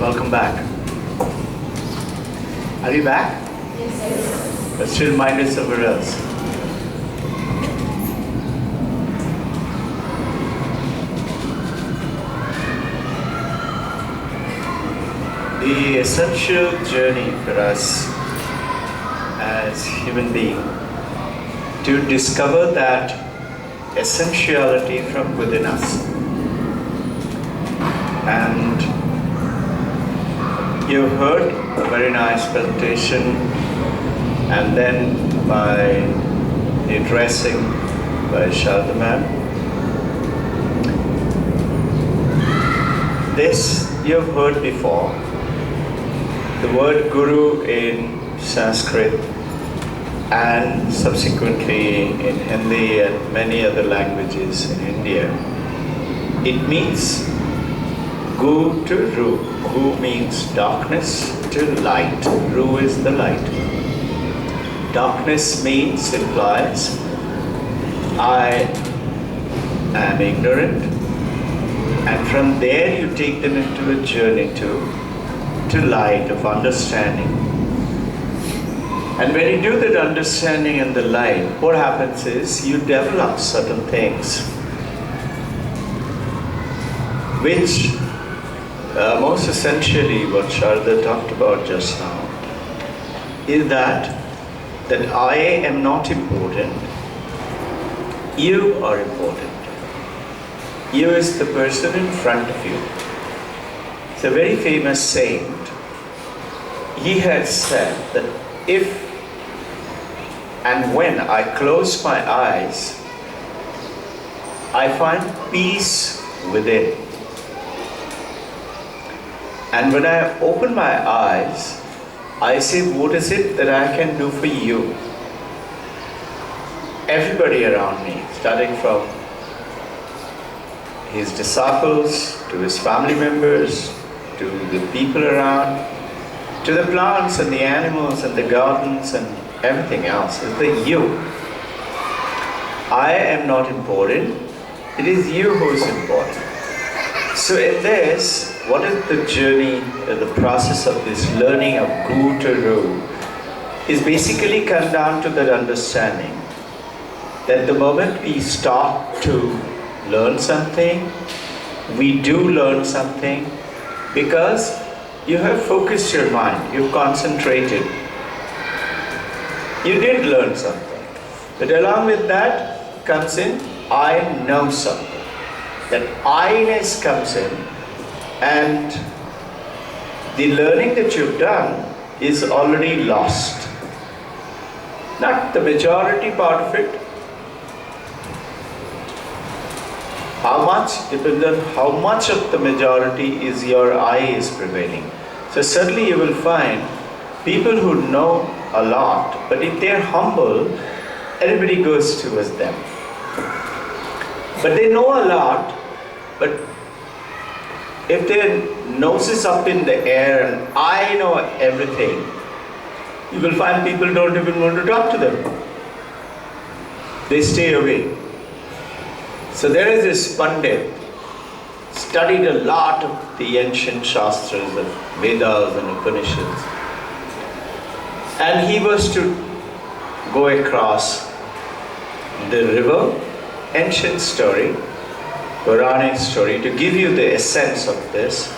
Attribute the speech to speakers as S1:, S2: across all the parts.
S1: Welcome back. Are you back?
S2: Yes.
S1: But still minded somewhere else. The essential journey for us as human beings to discover that essentiality from within us. And you heard a very nice presentation, and then by the addressing by Shaldaman. This you've heard before. The word guru in Sanskrit and subsequently in Hindi and many other languages in India, it means gu to ru. Gu means darkness to light. Ru is the light. Darkness implies I am ignorant, and from there you take them into a journey to light of understanding. And when you do that understanding and the light, what happens is you develop certain things which most essentially what Sharda talked about just now is that I am not important, you are important. You is the person in front of you. It's a very famous saint. He had said that if and when I close my eyes, I find peace within. And when I open my eyes, I say, what is it that I can do for you? Everybody around me, starting from his disciples, to his family members, to the people around, to the plants and the animals and the gardens and everything else, is the you. I am not important, it is you who is important. So in this, what is the journey, the process of this learning of gu to ru, is basically come down to that understanding that the moment we start to learn something, we do learn something because you have focused your mind, you've concentrated. You did learn something. But along with that comes in, I know something. That I-ness comes in, and the learning that you've done is already lost. Not the majority part of it. How much depends on how much of the majority is your I is prevailing. So certainly you will find people who know a lot, but if they're humble, everybody goes towards them. But they know a lot, but if their nose is up in the air and I know everything, you will find people don't even want to talk to them. They stay away. So there is this Pandit, studied a lot of the ancient Shastras, the Vedas and Upanishads. And he was to go across the river, ancient story, Puranic story, to give you the essence of this.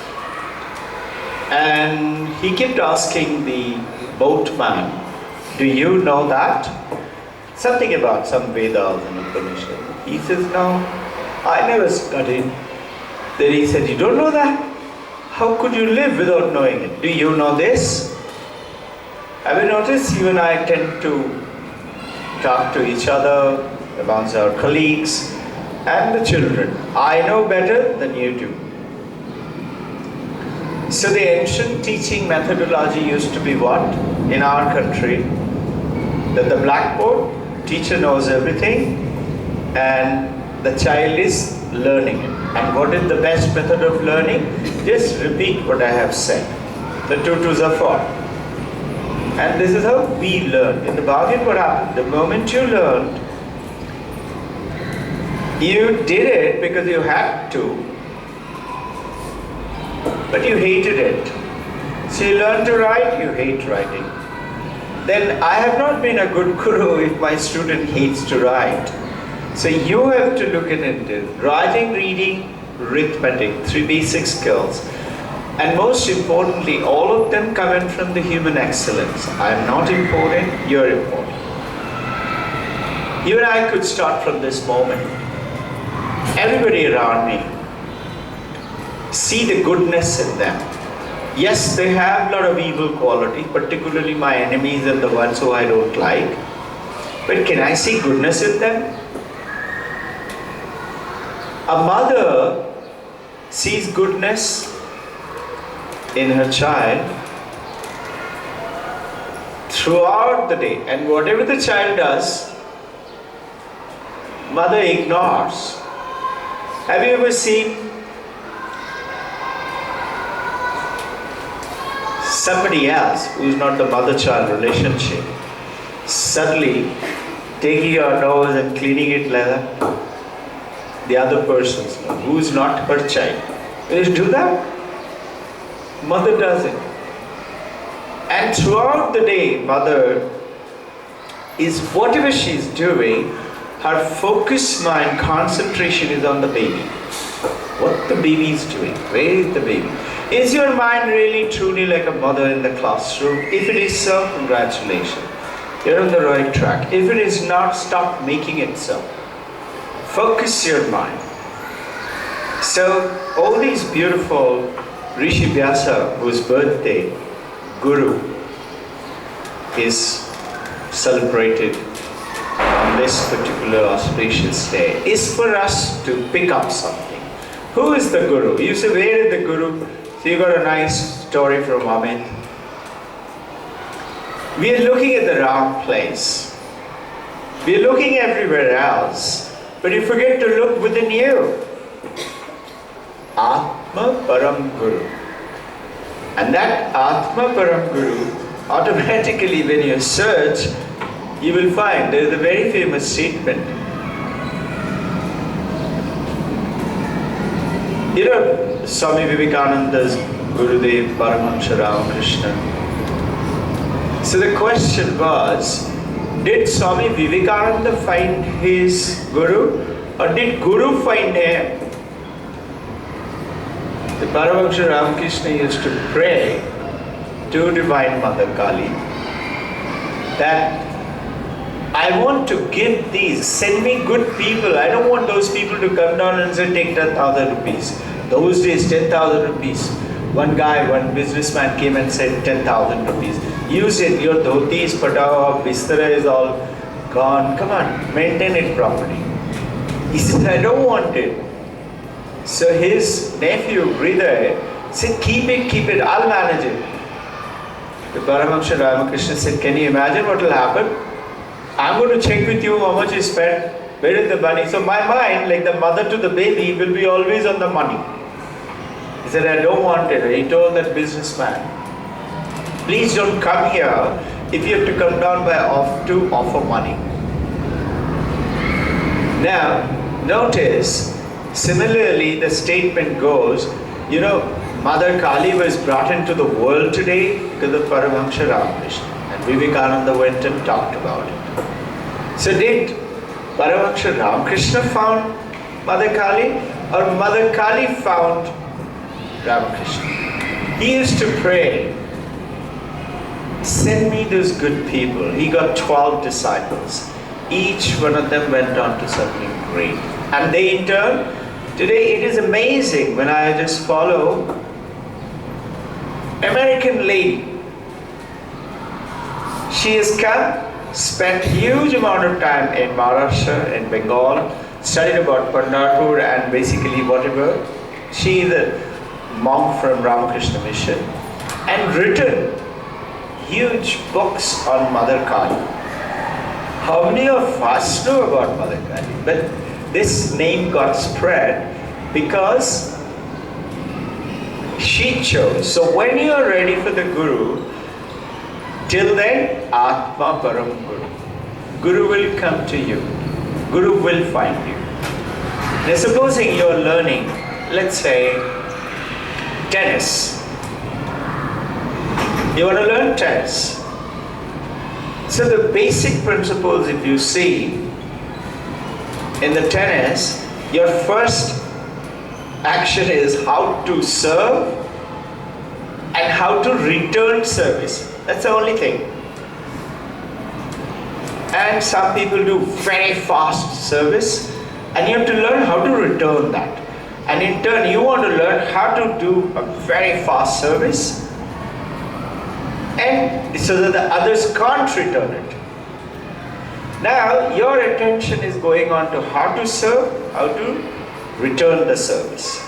S1: And he kept asking the boatman, do you know that? Something about some Vedas and Upanishads. He says, no, I never studied. Then he said, you don't know that? How could you live without knowing it? Do you know this? Have you noticed you and I tend to talk to each other, amongst our colleagues and the children. I know better than you do. So the ancient teaching methodology used to be what? In our country, that the blackboard, teacher knows everything and the child is learning it. And what is the best method of learning? Just repeat what I have said. The 2 2s are 4. And this is how we learn. In the bargain, what happened? The moment you learned, you did it because you had to, but you hated it. So you learn to write, you hate writing. Then I have not been a good guru if my student hates to write. So you have to look at it. Writing, reading, arithmetic, 3 basic skills. And most importantly, all of them come in from the human excellence. I am not important, you're important. You and I could start from this moment. Everybody around me, see the goodness in them. Yes, they have a lot of evil quality, particularly my enemies and the ones who I don't like. But can I see goodness in them? A mother sees goodness in her child throughout the day, and whatever the child does, mother ignores. Have you ever seen somebody else who's not the mother-child relationship suddenly taking your nose and cleaning it like that? The other person's nose, who's not her child. Will you do that? Mother does it. And throughout the day, mother is, whatever she's doing, her focus mind, concentration is on the baby. What the baby is doing. Where is the baby? Is your mind really truly like a mother in the classroom? If it is so, congratulations. You're on the right track. If it is not, stop making it so. Focus your mind. So, all these beautiful Rishi Vyasa, whose birthday, Guru, is celebrated on this particular auspicious day, is for us to pick up something. Who is the Guru? You say, where is the Guru? So you got a nice story from Amit. We are looking at the wrong place. We are looking everywhere else, but you forget to look within you. Atma Param Guru. And that Atma Param Guru, automatically when you search, you will find there is a very famous statement. You know, Swami Vivekananda's Gurudev Paramahansa Ramakrishna. So the question was, did Swami Vivekananda find his Guru, or did Guru find him? The Paramahansa Ramakrishna used to pray to Divine Mother Kali that I want to give these, send me good people. I don't want those people to come down and say, take 10,000 rupees. Those days, 10,000 rupees. One businessman came and said 10,000 rupees. Use it, your dhotis, patawa, bistara is all gone. Come on, maintain it properly. He said, I don't want it. So his nephew, Hriday, said, keep it, I'll manage it. The Paramahansa Ramakrishna said, can you imagine what will happen? I'm going to check with you how much you spent, where is the money? So my mind, like the mother to the baby, will be always on the money. He said, I don't want it. He told that businessman, please don't come here if you have to come down to offer money. Now, notice, similarly, the statement goes, you know, Mother Kali was brought into the world today because of Paramahansa Ramakrishna. And Vivekananda went and talked about it. So did Paramahansa Ramakrishna found Mother Kali, or Mother Kali found Ramakrishna? He used to pray, send me those good people. He got 12 disciples. Each one of them went on to something great. And they in turn, today it is amazing when I just follow American lady. She has come, spent huge amount of time in Maharashtra, in Bengal, studied about Pandharpur and basically whatever. She is a monk from Ramakrishna Mission and written huge books on Mother Kali. How many of us know about Mother Kali? But this name got spread because she chose. So when you are ready for the Guru, till then, Atma Param Guru. Guru will come to you. Guru will find you. Now supposing you are learning, let's say, tennis. You want to learn tennis. So the basic principles, if you see, in the tennis, your first action is how to serve and how to return service. That's the only thing. And some people do very fast service, and you have to learn how to return that. And in turn, you want to learn how to do a very fast service, and so that the others can't return it. Now, your attention is going on to how to serve, how to return the service.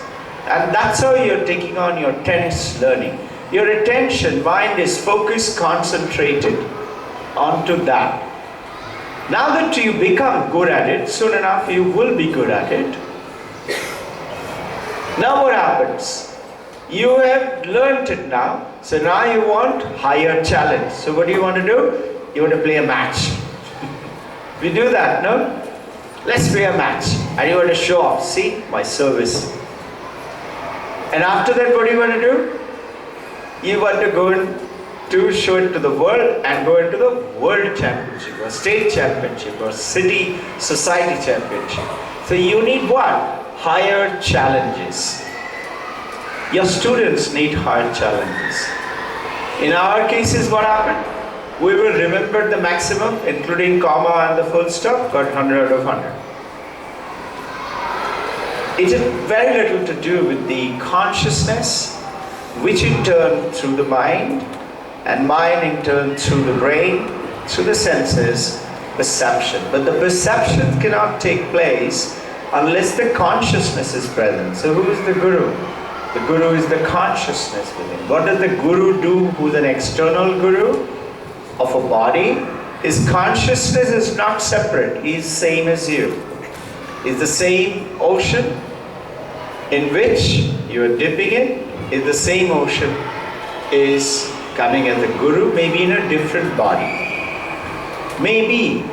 S1: And that's how you're taking on your tennis learning. Your attention, mind is focused, concentrated onto that. Now that you become good at it, soon enough you will be good at it. Now what happens? You have learnt it now, so now you want higher challenge. So what do you want to do? You want to play a match. We do that, no? Let's play a match. And you want to show off, see, my service. And after that, what do you want to do? You want to go and to show it to the world and go into the world championship or state championship or city society championship. So you need what? Higher challenges. Your students need higher challenges. In our cases, what happened? We will remember the maximum, including comma and the full stop, got 100 out of 100. It has very little to do with the consciousness, which in turn through the mind, and mind in turn through the brain, through the senses, perception. But the perception cannot take place unless the consciousness is present. So who is the guru? The guru is the consciousness within. What does the guru do, who's an external guru of a body? His consciousness is not separate. He is same as you. Is the same ocean in which you are dipping in, is the same ocean is coming as a guru, maybe in a different body. Maybe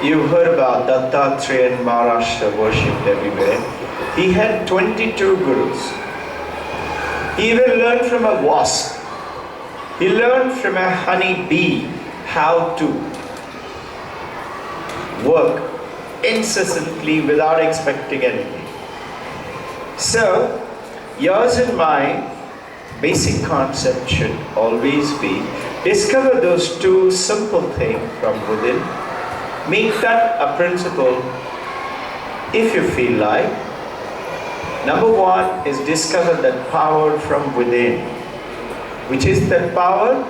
S1: you've heard about Dattatreya in Maharashtra worshipped everywhere. He had 22 gurus. He even learned from a wasp. He learned from a honey bee how to work incessantly without expecting anything. So, yours and my basic concept should always be discover those two simple things from within. Make that a principle if you feel like. Number one is discover that power from within. Which is that power?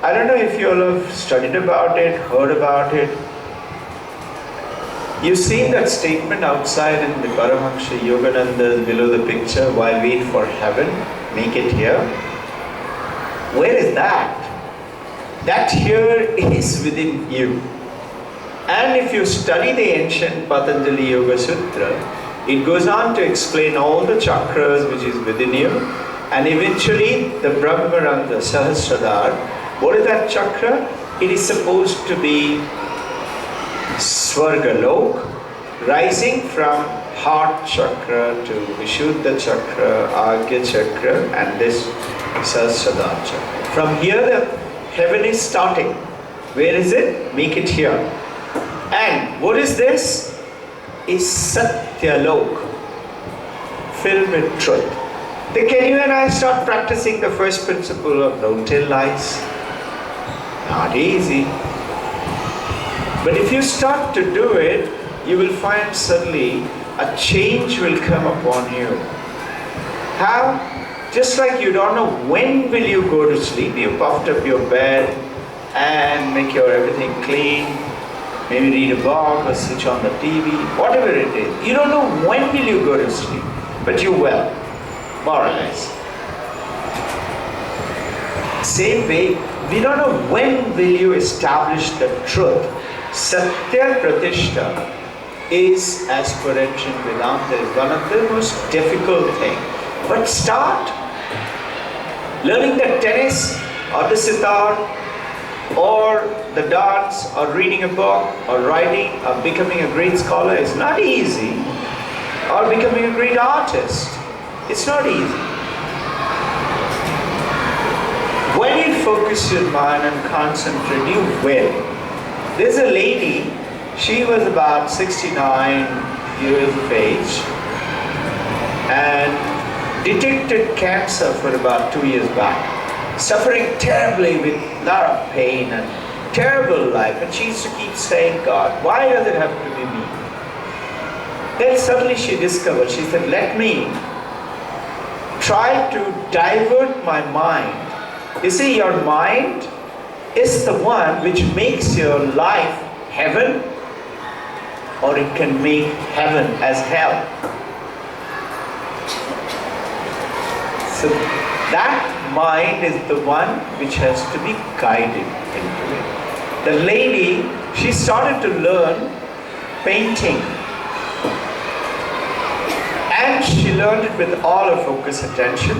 S1: I don't know if you all have studied about it, heard about it. You've seen that statement outside in the Paramahansa Yogananda's below the picture, while wait for heaven, make it here. Where is that? That here is within you. And if you study the ancient Patanjali Yoga Sutra, it goes on to explain all the chakras which is within you, and eventually the Brahmarandha Sahasradhar. What is that chakra? It is supposed to be Svargalok, rising from heart chakra to Vishuddha chakra, Agya chakra, and this Sahasradhar chakra. From here the heaven is starting. Where is it? Make it here. And what is this? Is Satyalok, filled with truth. Then can you and I start practicing the first principle of don't tell lies? Not easy. But if you start to do it, you will find suddenly a change will come upon you. How? Just like you don't know when will you go to sleep. You puffed up your bed and make your everything clean. Maybe read a book or switch on the TV, whatever it is. You don't know when will you go to sleep, but you will, more or less. Same way, we don't know when will you establish the truth. Satya Pratishta is, as per ancient Vedanta, is one of the most difficult things. But start learning the tennis or the sitar or the dance or reading a book or writing or becoming a great scholar is not easy, or becoming a great artist. It's not easy. When you focus your mind and concentrate, you will. There's a lady, she was about 69 years of age and detected cancer for about 2 years back. Suffering terribly with a lot of pain and terrible life. And she used to keep saying, God, why does it have to be me? Then suddenly she discovered, she said, let me try to divert my mind. You see, your mind is the one which makes your life heaven, or it can make heaven as hell. So that mind is the one which has to be guided into it. The lady, she started to learn painting. And she learned it with all her focus attention.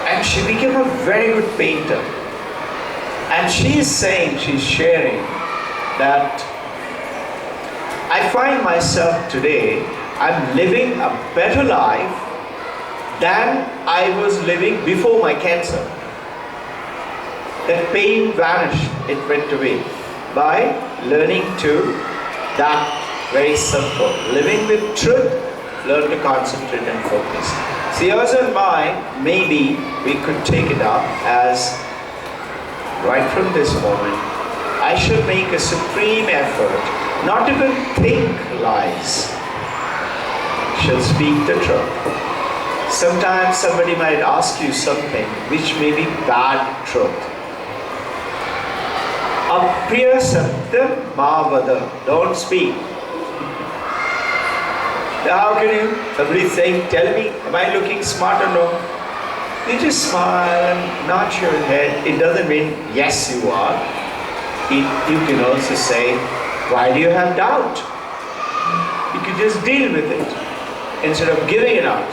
S1: And she became a very good painter. And she is saying, she's sharing that I find myself today, I'm living a better life than I was living before my cancer. That pain vanished, it went away by learning to that very simple. Living with truth, learn to concentrate and focus. See, yours and mine, maybe we could take it up as right from this moment, I should make a supreme effort, not even think lies, should speak the truth. Sometimes somebody might ask you something which may be bad truth. Apriya satyam mavada, don't speak. How can you? Somebody is saying, tell me, am I looking smart or no? You just smile and nod your head. It doesn't mean yes you are. You can also say, why do you have doubt? You can just deal with it instead of giving it out.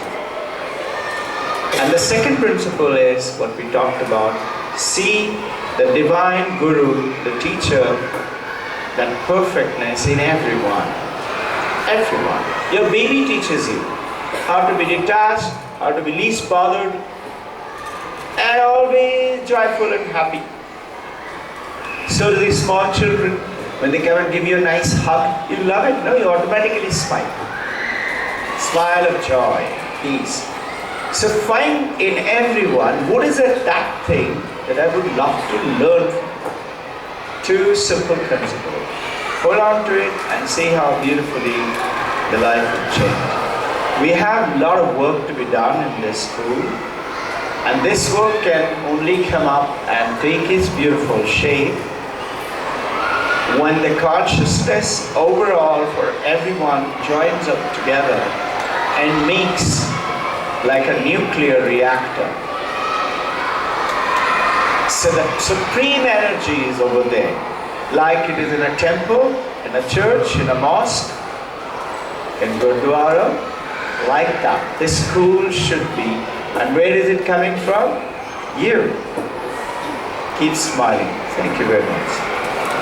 S1: And the second principle is what we talked about. See the divine guru, the teacher, that perfectness in everyone. Everyone. Your baby teaches you how to be detached, how to be least bothered, and always joyful and happy. So do these small children. When they come and give you a nice hug, you love it, no? You automatically smile. Smile of joy, peace. So find in everyone, what is it, that thing that I would love to learn from? Two simple principles. Hold on to it and see how beautifully the life will change. We have a lot of work to be done in this school, and this work can only come up and take its beautiful shape when the consciousness overall for everyone joins up together and makes like a nuclear reactor. So the supreme energy is over there. Like it is in a temple, in a church, in a mosque, in Gurdwara, like that. This school should be. And where is it coming from? You. Keep smiling. Thank you very much.